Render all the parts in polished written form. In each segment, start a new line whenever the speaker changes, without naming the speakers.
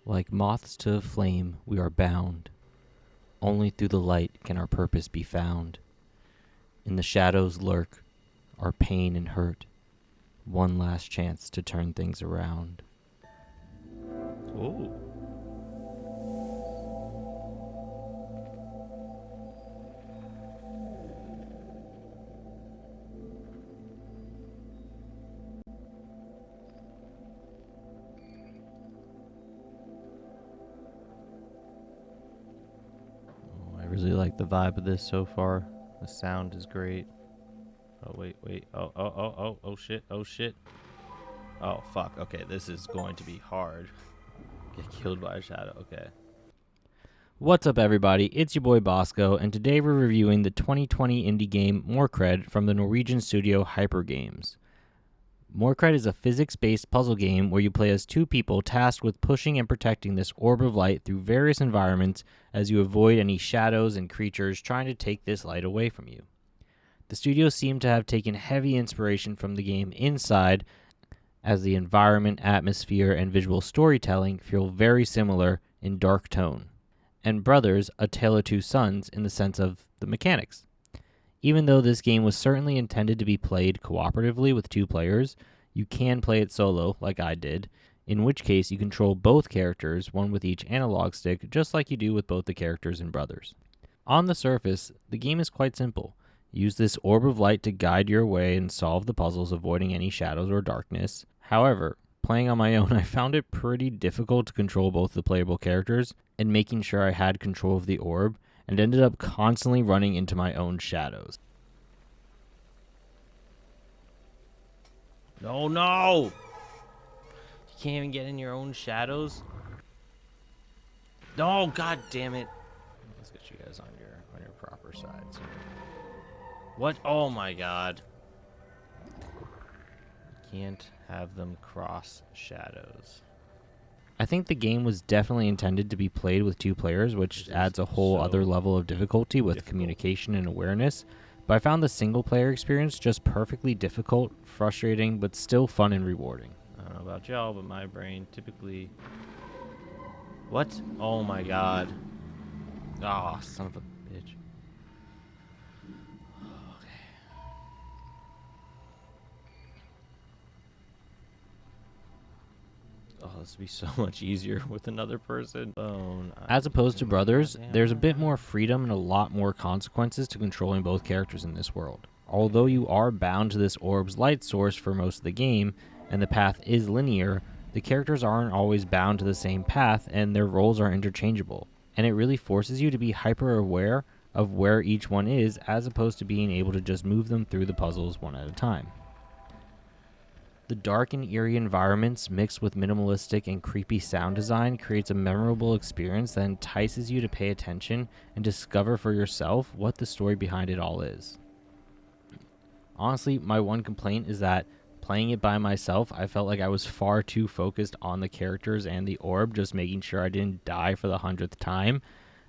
Like moths to a flame, we are bound. Only through the light can our purpose be found. In the shadows lurk our pain and hurt. One last chance to turn things around.
Ooh.
I really like the vibe of this so far. The sound is great.
Oh, wait. Oh, shit. Oh, fuck. Okay, this is going to be hard. Get killed by a shadow. Okay.
What's up, everybody? It's your boy Bosco, and today we're reviewing the 2020 indie game Morkredd from the Norwegian studio Hyper Games. Morkredd is a physics-based puzzle game where you play as two people tasked with pushing and protecting this orb of light through various environments as you avoid any shadows and creatures trying to take this light away from you. The studio seemed to have taken heavy inspiration from the game Inside, as the environment, atmosphere, and visual storytelling feel very similar in dark tone, and Brothers, A Tale of Two Sons in the sense of the mechanics. Even though this game was certainly intended to be played cooperatively with two players, you can play it solo, like I did, in which case you control both characters, one with each analog stick, just like you do with both the characters in Brothers. On the surface, the game is quite simple. Use this orb of light to guide your way and solve the puzzles, avoiding any shadows or darkness. However, playing on my own, I found it pretty difficult to control both the playable characters and making sure I had control of the orb, and ended up constantly running into my own shadows. No! You can't even get in your own shadows? No, god damn it.
Let's get you guys on your proper sides.
What? Oh my god. Can't have them cross shadows. I think the game was definitely intended to be played with two players, which adds a whole other level of difficulty with communication and awareness. But I found the single player experience just perfectly difficult, frustrating, but still fun and rewarding.
I don't know about y'all, but my brain typically...
What? Oh my god. Oh, son of a bitch.
Oh, this would be so much easier with another person.
As opposed to Brothers, there's a bit more freedom and a lot more consequences to controlling both characters in this world. Although you are bound to this orb's light source for most of the game, and the path is linear, the characters aren't always bound to the same path, and their roles are interchangeable. And it really forces you to be hyper aware of where each one is, as opposed to being able to just move them through the puzzles one at a time. The dark and eerie environments mixed with minimalistic and creepy sound design creates a memorable experience that entices you to pay attention and discover for yourself what the story behind it all is. Honestly, my one complaint is that playing it by myself, I felt like I was far too focused on the characters and the orb, just making sure I didn't die for the 100th time,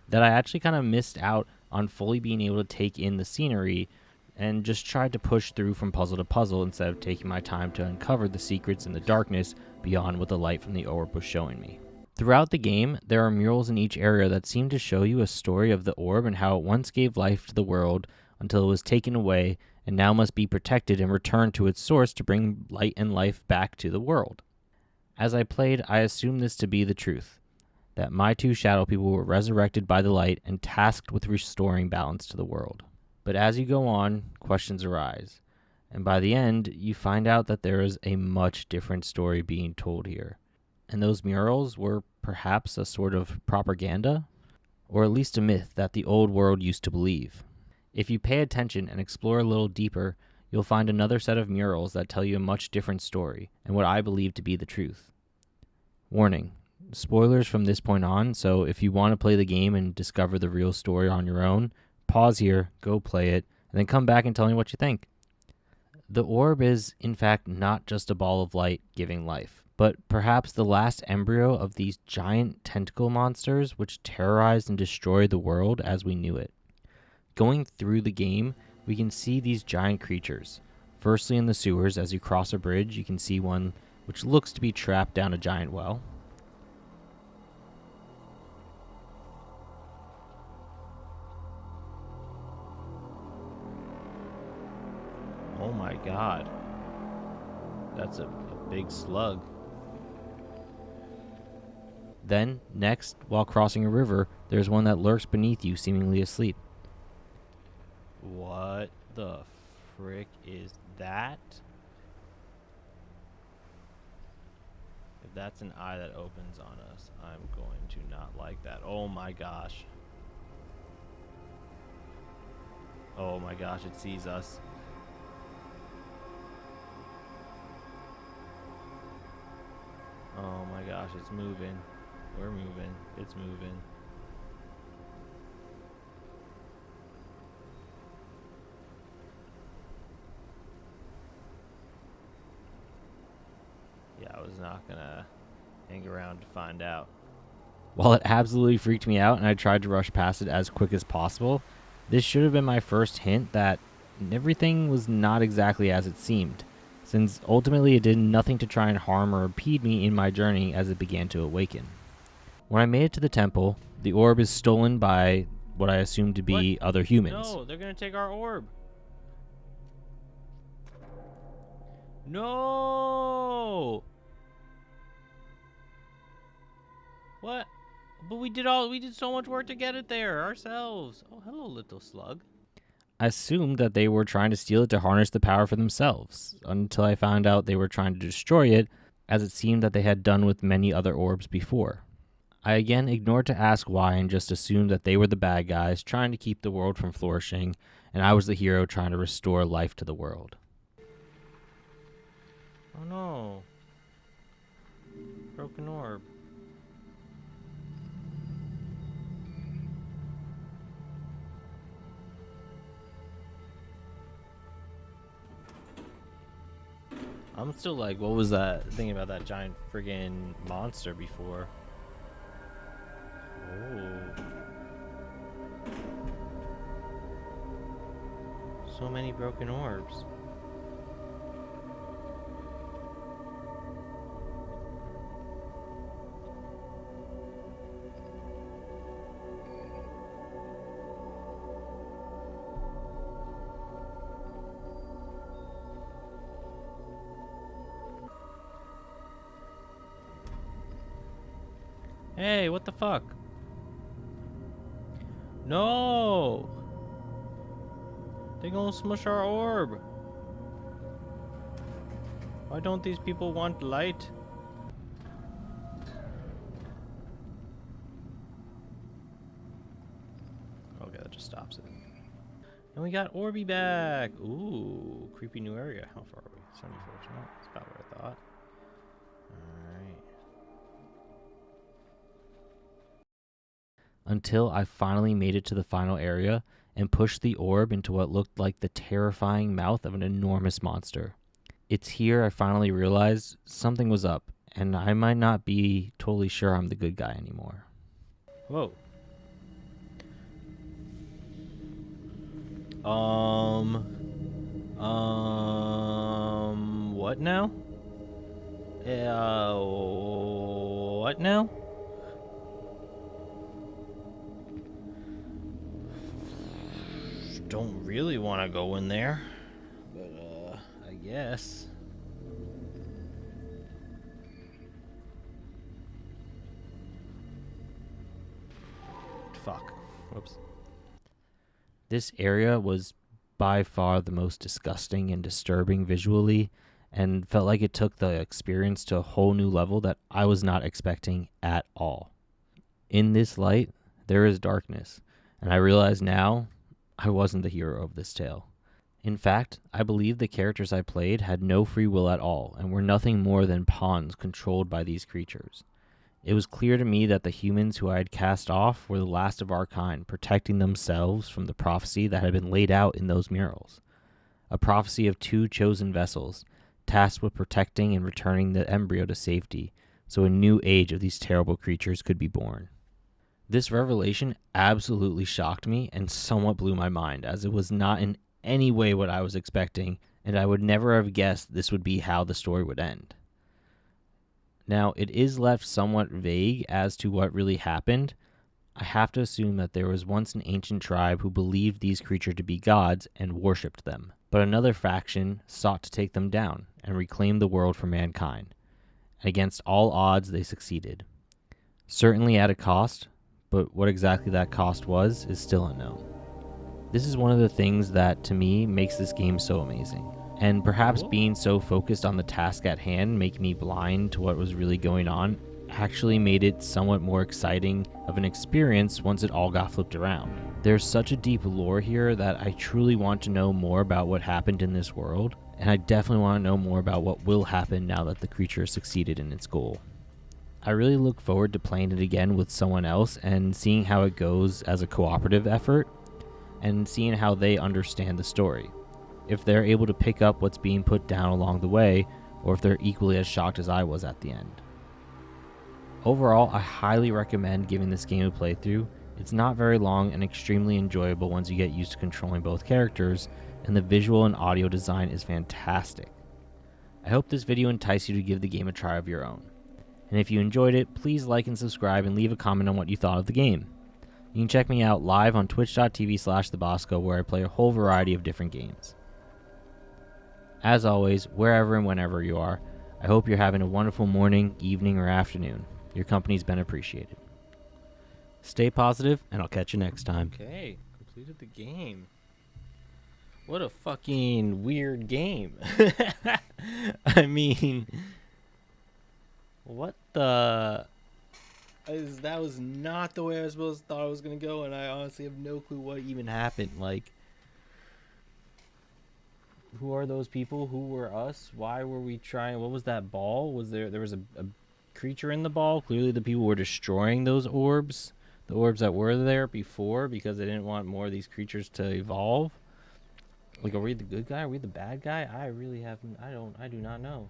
that I actually kind of missed out on fully being able to take in the scenery and just tried to push through from puzzle to puzzle instead of taking my time to uncover the secrets in the darkness beyond what the light from the orb was showing me. Throughout the game, there are murals in each area that seem to show you a story of the orb and how it once gave life to the world until it was taken away and now must be protected and returned to its source to bring light and life back to the world. As I played, I assumed this to be the truth, that my two shadow people were resurrected by the light and tasked with restoring balance to the world. But as you go on, questions arise, and by the end, you find out that there is a much different story being told here. And those murals were perhaps a sort of propaganda, or at least a myth that the old world used to believe. If you pay attention and explore a little deeper, you'll find another set of murals that tell you a much different story, and what I believe to be the truth. Warning, spoilers from this point on, so if you want to play the game and discover the real story on your own, pause here, go play it, and then come back and tell me what you think. The orb is, in fact, not just a ball of light giving life, but perhaps the last embryo of these giant tentacle monsters which terrorized and destroyed the world as we knew it. Going through the game, we can see these giant creatures. Firstly, in the sewers, as you cross a bridge, you can see one which looks to be trapped down a giant well.
Oh my god. That's a big slug.
Then, next, while crossing a river, there's one that lurks beneath you, seemingly asleep.
What the frick is that? If that's an eye that opens on us, I'm going to not like that. Oh my gosh. Oh my gosh, it sees us. Oh my gosh, it's moving. We're moving. It's moving. Yeah, I was not gonna hang around to find out.
While it absolutely freaked me out and I tried to rush past it as quick as possible, this should have been my first hint that everything was not exactly as it seemed, since ultimately it did nothing to try and harm or impede me in my journey as it began to awaken. When I made it to the temple, the orb is stolen by what I assumed to be other humans.
No, they're gonna take our orb. No. What? But we did so much work to get it there ourselves. Oh, hello, little slug.
I assumed that they were trying to steal it to harness the power for themselves, until I found out they were trying to destroy it, as it seemed that they had done with many other orbs before. I again ignored to ask why and just assumed that they were the bad guys trying to keep the world from flourishing, and I was the hero trying to restore life to the world.
Oh no. Broken orb. I'm still like, what was that? Thinking about that giant friggin' monster before. Oh. So many broken orbs. Hey, what the fuck? No! They gonna smush our orb. Why don't these people want light? Okay, that just stops it. And we got Orby back! Ooh, creepy new area. How far are we? 74%. That's about what I thought. Alright.
Until I finally made it to the final area and pushed the orb into what looked like the terrifying mouth of an enormous monster. It's here I finally realized something was up, and I might not be totally sure I'm the good guy anymore.
Whoa. What now? What now? Don't really want to go in there, but I guess. Fuck. Whoops.
This area was by far the most disgusting and disturbing visually, and felt like it took the experience to a whole new level that I was not expecting at all. In this light, there is darkness, and I realize now I wasn't the hero of this tale. In fact, I believe the characters I played had no free will at all and were nothing more than pawns controlled by these creatures. It was clear to me that the humans who I had cast off were the last of our kind, protecting themselves from the prophecy that had been laid out in those murals. A prophecy of two chosen vessels, tasked with protecting and returning the embryo to safety, so a new age of these terrible creatures could be born. This revelation absolutely shocked me and somewhat blew my mind, as it was not in any way what I was expecting, and I would never have guessed this would be how the story would end. Now, it is left somewhat vague as to what really happened. I have to assume that there was once an ancient tribe who believed these creatures to be gods and worshipped them. But another faction sought to take them down and reclaim the world for mankind. And against all odds, they succeeded. Certainly at a cost, but what exactly that cost was is still unknown. This is one of the things that, to me, makes this game so amazing. And perhaps being so focused on the task at hand, making me blind to what was really going on, actually made it somewhat more exciting of an experience once it all got flipped around. There's such a deep lore here that I truly want to know more about what happened in this world, and I definitely want to know more about what will happen now that the creature succeeded in its goal. I really look forward to playing it again with someone else and seeing how it goes as a cooperative effort, and seeing how they understand the story. If they're able to pick up what's being put down along the way, or if they're equally as shocked as I was at the end. Overall, I highly recommend giving this game a playthrough. It's not very long and extremely enjoyable once you get used to controlling both characters, and the visual and audio design is fantastic. I hope this video enticed you to give the game a try of your own. And if you enjoyed it, please like and subscribe and leave a comment on what you thought of the game. You can check me out live on twitch.tv/thebosco, where I play a whole variety of different games. As always, wherever and whenever you are, I hope you're having a wonderful morning, evening, or afternoon. Your company's been appreciated. Stay positive, and I'll catch you next time.
Okay, completed the game. What a fucking weird game. I mean, what the... That was not the way I was thought it was going to go, and I honestly have no clue what even happened. Like, who are those people? Who were us? Why were we trying? What was that ball? Was there was a creature in the ball? Clearly the people were destroying those orbs. The orbs that were there before, because they didn't want more of these creatures to evolve. Like, are we the good guy? Are we the bad guy? I really haven't. I do not know.